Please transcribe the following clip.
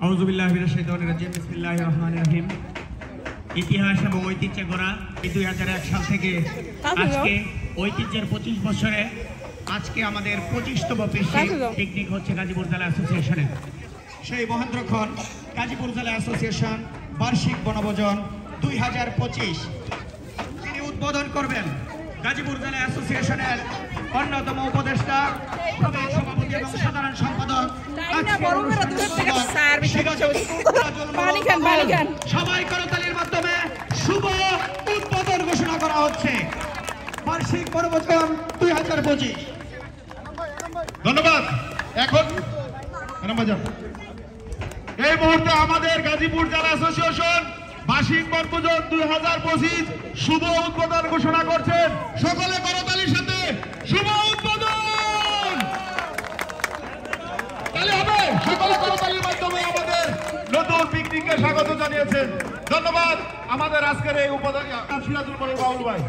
আউযুবিল্লাহি মিনাশ শাইতানির রাজিম। বিসমিল্লাহির রহমানির রহিম। ইতিহাস এবং ঐতিহ্যে গড়া 2001 সাল থেকে আজকে ঐতিহ্যের 25 বছরে আজকে আমাদের 25তম পিকনিক হচ্ছে গাজীপুর জেলা অ্যাসোসিয়েশনে। সেই মহেন্দ্রক্ষণ গাজীপুর জেলা অ্যাসোসিয়েশন বার্ষিক বনভোজন 2025 তিনি উদ্বোধন করবেন গাজীপুর জেলা অ্যাসোসিয়েশনের অন্যতম উপদেষ্টা, সভাপতি এবং সাধারণ সম্পাদক সবাই করতালির মাধ্যমে শুভ উদ্বোধন ঘোষণা করা হচ্ছে বার্ষিক বনভোজন 2025। ধন্যবাদ। এখন এই মুহূর্তে আমাদের গাজীপুর জেলা অ্যাসোসিয়েশন বার্ষিক বনভোজন 2025 শুভ উদ্বোধন ঘোষণা করছেন। সকলে করতালির সাথে শুভ উদ্বোধন তাহলে হবে। সকলে করতালির মাধ্যমে আমাদের নতুন পিকনিকে স্বাগত জানিয়েছেন। ধন্যবাদ। আমাদের আজকের এই উপদেষ্টা সিরাজুল করিম বাউল ভাই।